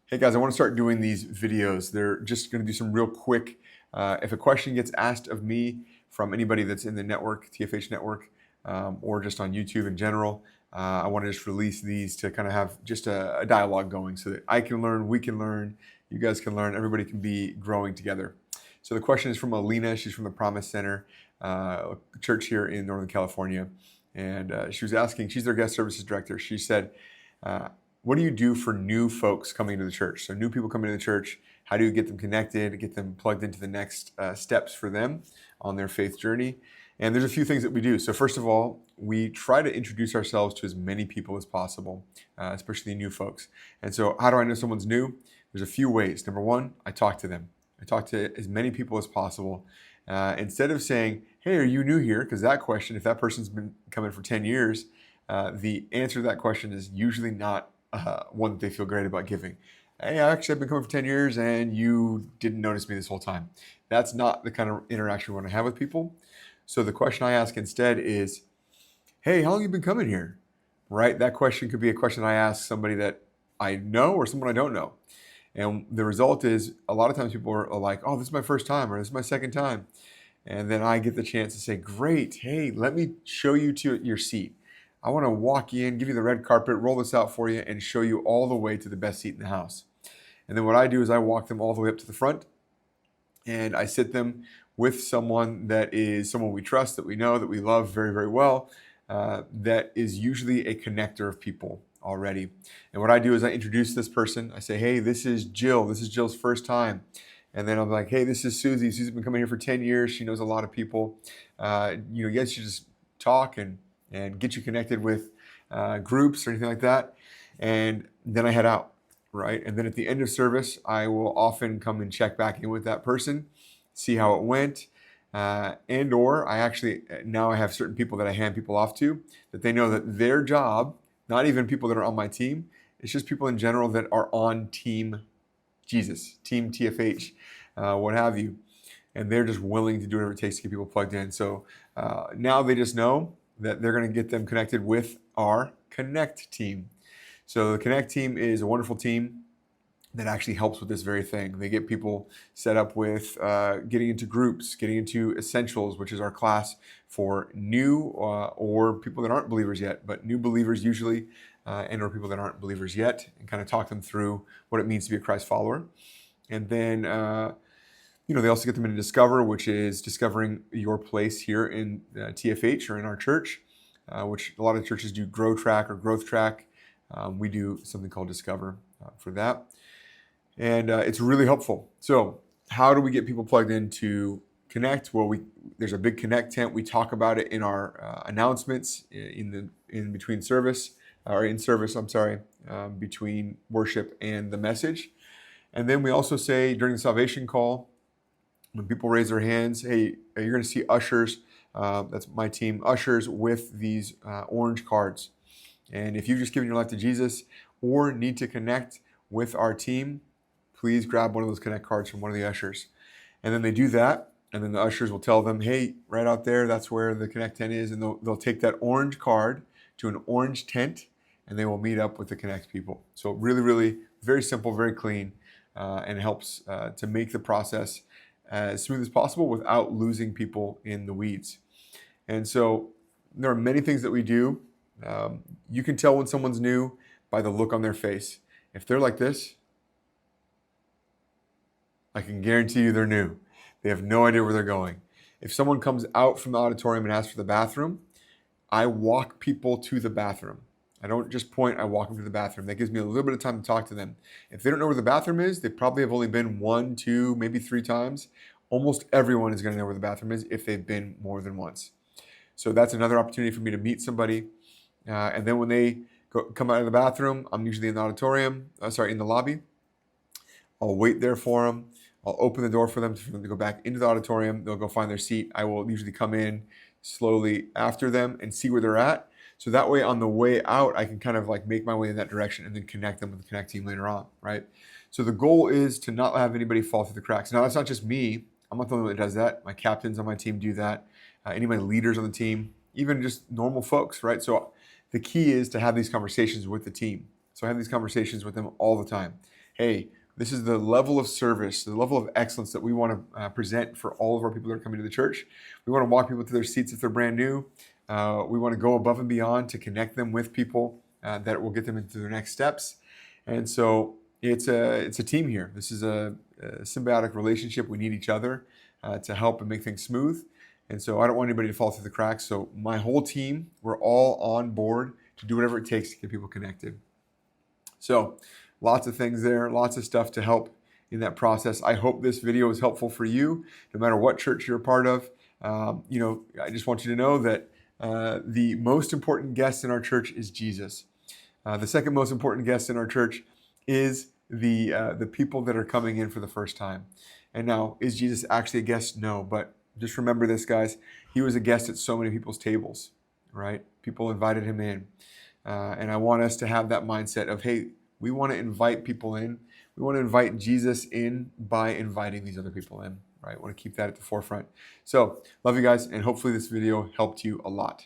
Hey guys, I want to start doing these videos. They're just going to do some real quick. If a question gets asked of me from anybody that's in the network, TFH network, or just on YouTube in general, I want to just release these to kind of have just a dialogue going so that I can learn, we can learn, you guys can learn, everybody can be growing together. So the question is from Alina. She's from the Promise Center, church here in Northern California. And she was asking, she's their guest services director. She said, uh, what do you do for new folks coming to the church? So new people coming to the church, how do you get them connected, get them plugged into the next steps for them on their faith journey? And there's a few things that we do. So first of all, we try to introduce ourselves to as many people as possible, especially new folks. And so how do I know someone's new? There's a few ways. Number one, I talk to them. I talk to as many people as possible. Instead of saying, hey, are you new here? Because that question, if that person's been coming for 10 years, the answer to that question is usually not one that they feel great about giving. Hey, actually, I've been coming for 10 years and you didn't notice me this whole time. That's not the kind of interaction we want to have with people. So the question I ask instead is, hey, how long have you been coming here? Right? That question could be a question I ask somebody that I know or someone I don't know. And the result is a lot of times people are like, oh, this is my first time or this is my second time. And then I get the chance to say, great, hey, let me show you to your seat. I want to walk you in, give you the red carpet, roll this out for you, and show you all the way to the best seat in the house. And then what I do is I walk them all the way up to the front and I sit them with someone that is someone we trust, that we know, that we love very, very well, that is usually a connector of people already. And what I do is I introduce this person. I say, hey, this is Jill. This is Jill's first time. And then I'm like, hey, this is Susie. Susie's been coming here for 10 years. She knows a lot of people. Yes, you just talk and get you connected with groups or anything like that. And then I head out, right? And then at the end of service, I will often come and check back in with that person, see how it went. And or I actually, now I have certain people that I hand people off to that they know that their job, not even people that are on my team, it's just people in general that are on Team Jesus, Team TFH, what have you. And they're just willing to do whatever it takes to get people plugged in. So now they just know that they're going to get them connected with our Connect team. So the Connect team is a wonderful team that actually helps with this very thing. They get people set up with getting into groups, getting into Essentials, which is our class for new or people that aren't believers yet, but new believers usually, and or people that aren't believers yet, and kind of talk them through what it means to be a Christ follower. And then, they also get them into Discover, which is discovering your place here in TFH or in our church, which a lot of churches do Grow Track or Growth Track. We do something called Discover for that. And it's really helpful. So how do we get people plugged into Connect? Well, there's a big Connect tent. We talk about it in our announcements in between service, or in service, I'm sorry, between worship and the message. And then we also say during the salvation call, when people raise their hands, hey, you're going to see ushers. That's my team, ushers with these orange cards. And if you've just given your life to Jesus or need to connect with our team, please grab one of those Connect cards from one of the ushers. And then they do that, and then the ushers will tell them, hey, right out there, that's where the Connect tent is. And they'll take that orange card to an orange tent, and they will meet up with the Connect people. So really, really very simple, very clean, and helps to make the process as smooth as possible without losing people in the weeds. And so there are many things that we do. You can tell when someone's new by the look on their face. If they're like this, I can guarantee you they're new. They have no idea where they're going. If someone comes out from the auditorium and asks for the bathroom, I walk people to the bathroom. I don't just point, I walk them to the bathroom. That gives me a little bit of time to talk to them. If they don't know where the bathroom is, they probably have only been 1, 2, maybe 3 times. Almost everyone is going to know where the bathroom is if they've been more than once. So that's another opportunity for me to meet somebody. And then when they come out of the bathroom, I'm usually in the in the lobby. I'll wait there for them. I'll open the door for them to go back into the auditorium. They'll go find their seat. I will usually come in slowly after them and see where they're at. So that way on the way out, I can kind of like make my way in that direction and then connect them with the Connect team later on, right? So the goal is to not have anybody fall through the cracks. Now, that's not just me. I'm not the only one that does that. My captains on my team do that. Any of my leaders on the team, even just normal folks, right? So the key is to have these conversations with the team. So I have these conversations with them all the time. hey, this is the level of service, the level of excellence that we want to present for all of our people that are coming to the church. We want to walk people to their seats if they're brand new. We want to go above and beyond to connect them with people that will get them into their next steps. And so it's a team here. This is a symbiotic relationship. We need each other to help and make things smooth. And so I don't want anybody to fall through the cracks. So my whole team, we're all on board to do whatever it takes to get people connected. So lots of things there, lots of stuff to help in that process. I hope this video is helpful for you, no matter what church you're a part of. I just want you to know that the most important guest in our church is Jesus. The second most important guest in our church is the people that are coming in for the first time. And now, is Jesus actually a guest? No, but just remember this, guys. He was a guest at so many people's tables, right? People invited him in. And I want us to have that mindset of, hey, we want to invite people in. We want to invite Jesus in by inviting these other people in, right? I want to keep that at the forefront. So, love you guys, and hopefully this video helped you a lot.